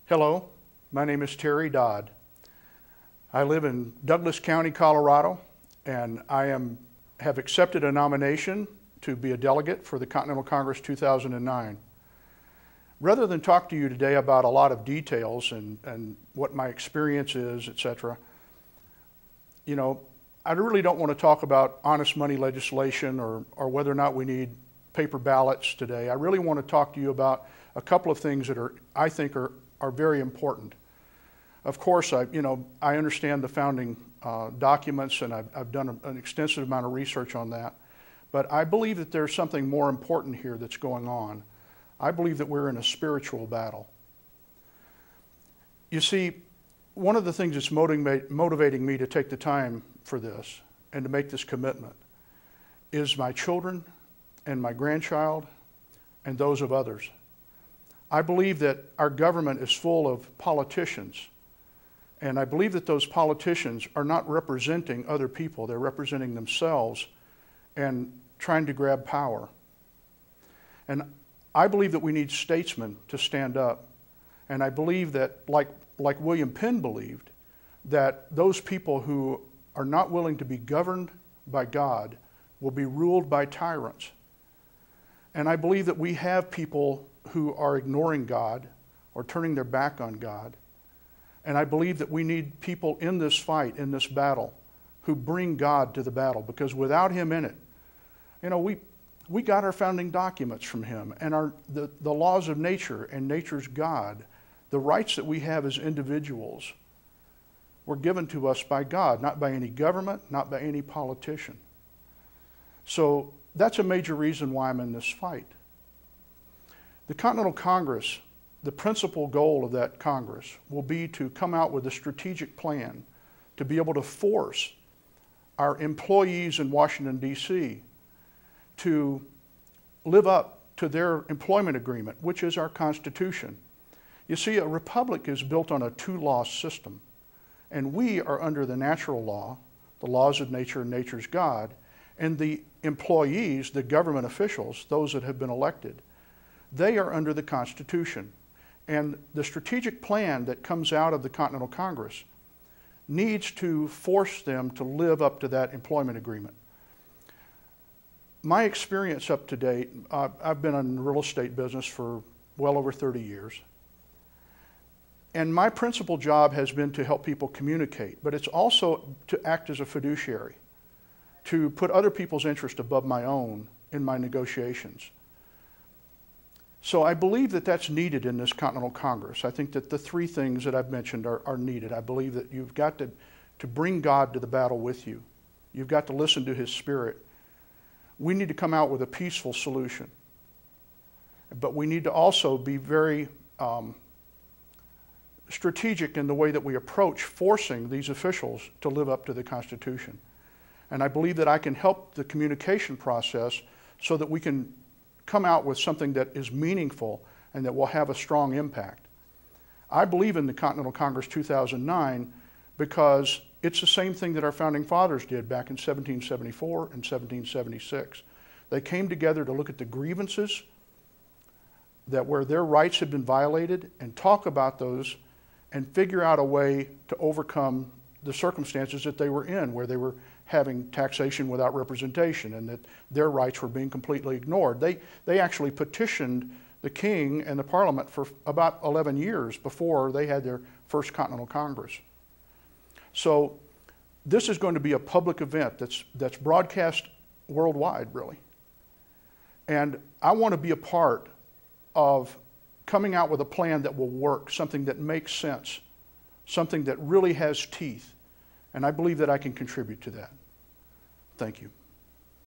Hello, my name is Terry Dodd. I live in Douglas County, Colorado, and I have accepted a nomination to be a delegate for the Continental Congress 2009. Rather than talk to you today about a lot of details and what my experience is, etc., I really don't want to talk about honest money legislation or whether or not we need paper ballots today. I really want to talk to you about a couple of things that I think are very important. Of course, I understand the founding documents, and I've done an extensive amount of research on that. But I believe that there's something more important here that's going on. I believe that we're in a spiritual battle. You see, one of the things that's motivating me to take the time for this and to make this commitment is my children and my grandchild and those of others. I believe that our government is full of politicians, and I believe that those politicians are not representing other people. They're representing themselves and trying to grab power. And I believe that we need statesmen to stand up, and I believe that, like William Penn believed, that those people who are not willing to be governed by God will be ruled by tyrants. And I believe that we have people who are ignoring God or turning their back on God. And I believe that we need people in this fight, in this battle, who bring God to the battle, because without Him in it, we got our founding documents from Him, and the laws of nature and nature's God, the rights that we have as individuals, were given to us by God, not by any government, not by any politician. So that's a major reason why I'm in this fight. The Continental Congress, the principal goal of that Congress will be to come out with a strategic plan to be able to force our employees in Washington, D.C. to live up to their employment agreement, which is our Constitution. You see, a republic is built on a two-law system, and we are under the natural law, the laws of nature and nature's God, and the employees, the government officials, those that have been elected, they are under the Constitution. And the strategic plan that comes out of the Continental Congress needs to force them to live up to that employment agreement. My experience up to date, I've been in the real estate business for well over 30 years. And my principal job has been to help people communicate, but it's also to act as a fiduciary, to put other people's interest above my own in my negotiations. So I believe that that's needed in this Continental Congress. I think that the three things that I've mentioned are needed. I believe that you've got to bring God to the battle with you. You've got to listen to His Spirit. We need to come out with a peaceful solution. But we need to also be very strategic in the way that we approach forcing these officials to live up to the Constitution. And I believe that I can help the communication process so that we can come out with something that is meaningful and that will have a strong impact. I believe in the Continental Congress 2009 because it's the same thing that our founding fathers did back in 1774 and 1776. They came together to look at the grievances that where their rights had been violated and talk about those and figure out a way to overcome the circumstances that they were in, where they were having taxation without representation and that their rights were being completely ignored. They actually petitioned the king and the parliament for about 11 years before they had their first Continental Congress. So this is going to be a public event that's broadcast worldwide, really. And I want to be a part of coming out with a plan that will work, something that makes sense, something that really has teeth. And I believe that I can contribute to that. Thank you.